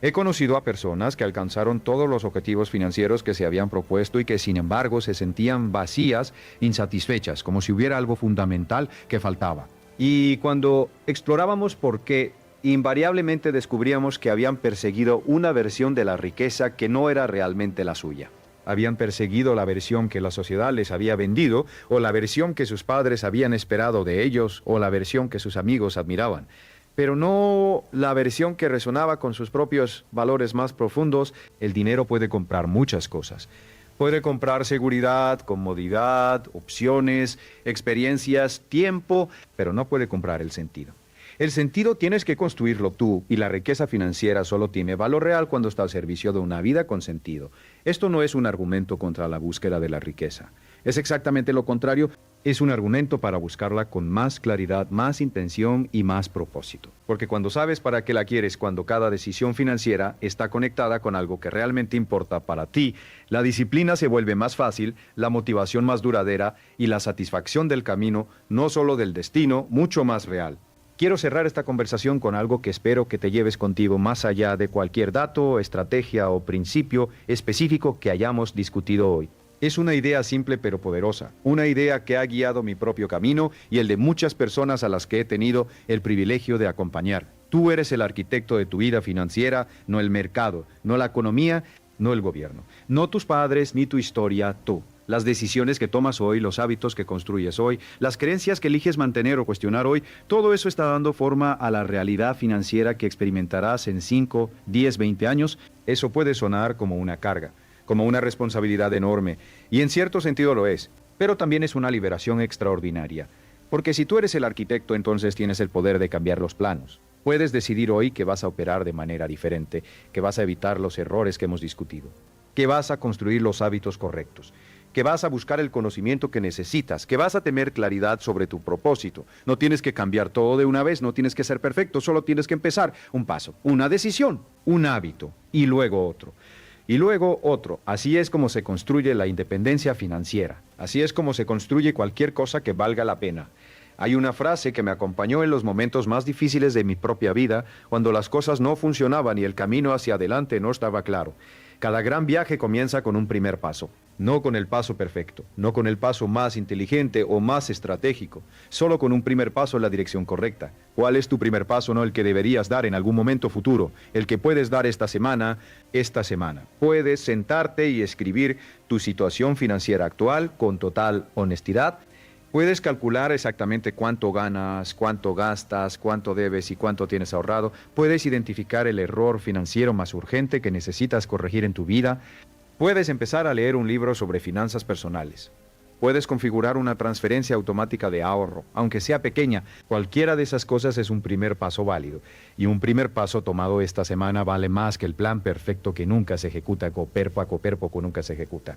He conocido a personas que alcanzaron todos los objetivos financieros que se habían propuesto y que sin embargo se sentían vacías, insatisfechas, como si hubiera algo fundamental que faltaba. Y cuando explorábamos por qué, invariablemente descubríamos que habían perseguido una versión de la riqueza que no era realmente la suya. Habían perseguido la versión que la sociedad les había vendido, o la versión que sus padres habían esperado de ellos, o la versión que sus amigos admiraban. Pero no la versión que resonaba con sus propios valores más profundos. El dinero puede comprar muchas cosas. Puede comprar seguridad, comodidad, opciones, experiencias, tiempo, pero no puede comprar el sentido. El sentido tienes que construirlo tú y la riqueza financiera solo tiene valor real cuando está al servicio de una vida con sentido. Esto no es un argumento contra la búsqueda de la riqueza. Es exactamente lo contrario. Es un argumento para buscarla con más claridad, más intención y más propósito. Porque cuando sabes para qué la quieres, cuando cada decisión financiera está conectada con algo que realmente importa para ti, la disciplina se vuelve más fácil, la motivación más duradera y la satisfacción del camino, no solo del destino, mucho más real. Quiero cerrar esta conversación con algo que espero que te lleves contigo más allá de cualquier dato, estrategia o principio específico que hayamos discutido hoy. Es una idea simple pero poderosa, una idea que ha guiado mi propio camino y el de muchas personas a las que he tenido el privilegio de acompañar. Tú eres el arquitecto de tu vida financiera, no el mercado, no la economía, no el gobierno. No tus padres ni tu historia, tú. Las decisiones que tomas hoy, los hábitos que construyes hoy, las creencias que eliges mantener o cuestionar hoy, todo eso está dando forma a la realidad financiera que experimentarás en 5, 10, 20 años. Eso puede sonar como una carga, como una responsabilidad enorme, y en cierto sentido lo es, pero también es una liberación extraordinaria, porque si tú eres el arquitecto, entonces tienes el poder de cambiar los planos. Puedes decidir hoy que vas a operar de manera diferente, que vas a evitar los errores que hemos discutido, que vas a construir los hábitos correctos, que vas a buscar el conocimiento que necesitas, que vas a tener claridad sobre tu propósito. No tienes que cambiar todo de una vez, no tienes que ser perfecto, solo tienes que empezar un paso, una decisión, un hábito, y luego otro. Y luego otro. Así es como se construye la independencia financiera. Así es como se construye cualquier cosa que valga la pena. Hay una frase que me acompañó en los momentos más difíciles de mi propia vida, cuando las cosas no funcionaban y el camino hacia adelante no estaba claro. Cada gran viaje comienza con un primer paso, no con el paso perfecto, no con el paso más inteligente o más estratégico, solo con un primer paso en la dirección correcta. ¿Cuál es tu primer paso, no el que deberías dar en algún momento futuro? El que puedes dar esta semana. Puedes sentarte y escribir tu situación financiera actual con total honestidad. Puedes calcular exactamente cuánto ganas, cuánto gastas, cuánto debes y cuánto tienes ahorrado. Puedes identificar el error financiero más urgente que necesitas corregir en tu vida. Puedes empezar a leer un libro sobre finanzas personales. Puedes configurar una transferencia automática de ahorro, aunque sea pequeña. Cualquiera de esas cosas es un primer paso válido. Y un primer paso tomado esta semana vale más que el plan perfecto que nunca se ejecuta, coperpo que nunca se ejecuta.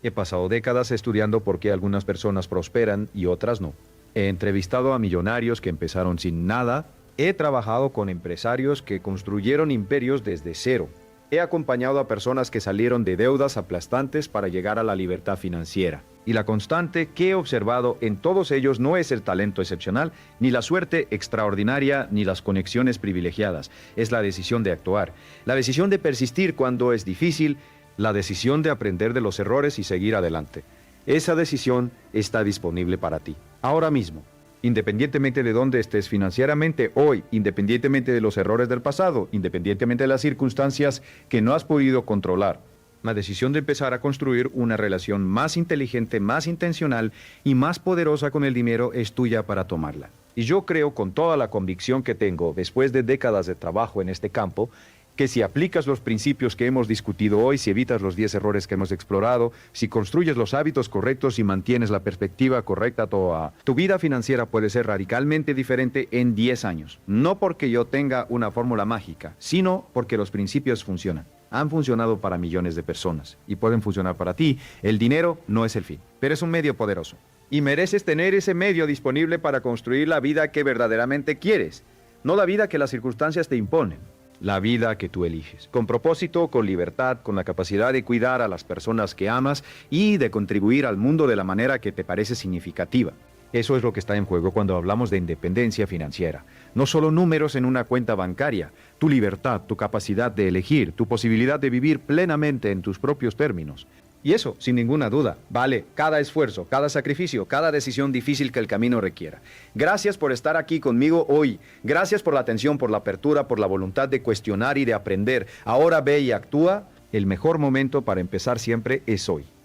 He pasado décadas estudiando por qué algunas personas prosperan y otras no. He entrevistado a millonarios que empezaron sin nada. He trabajado con empresarios que construyeron imperios desde cero. He acompañado a personas que salieron de deudas aplastantes para llegar a la libertad financiera. Y la constante que he observado en todos ellos no es el talento excepcional, ni la suerte extraordinaria, ni las conexiones privilegiadas. Es la decisión de actuar, la decisión de persistir cuando es difícil, la decisión de aprender de los errores y seguir adelante. Esa decisión está disponible para ti, ahora mismo. Independientemente de dónde estés financieramente hoy, independientemente de los errores del pasado, independientemente de las circunstancias que no has podido controlar, la decisión de empezar a construir una relación más inteligente, más intencional y más poderosa con el dinero es tuya para tomarla. Y yo creo con toda la convicción que tengo, después de décadas de trabajo en este campo, que si aplicas los principios que hemos discutido hoy, si evitas los 10 errores que hemos explorado, si construyes los hábitos correctos y mantienes la perspectiva correcta, tu vida financiera puede ser radicalmente diferente en 10 años. No porque yo tenga una fórmula mágica, sino porque los principios funcionan. Han funcionado para millones de personas y pueden funcionar para ti. El dinero no es el fin, pero es un medio poderoso. Y mereces tener ese medio disponible para construir la vida que verdaderamente quieres, no la vida que las circunstancias te imponen. La vida que tú eliges, con propósito, con libertad, con la capacidad de cuidar a las personas que amas y de contribuir al mundo de la manera que te parece significativa. Eso es lo que está en juego cuando hablamos de independencia financiera. No solo números en una cuenta bancaria, tu libertad, tu capacidad de elegir, tu posibilidad de vivir plenamente en tus propios términos. Y eso, sin ninguna duda, vale cada esfuerzo, cada sacrificio, cada decisión difícil que el camino requiera. Gracias por estar aquí conmigo hoy. Gracias por la atención, por la apertura, por la voluntad de cuestionar y de aprender. Ahora ve y actúa. El mejor momento para empezar siempre es hoy.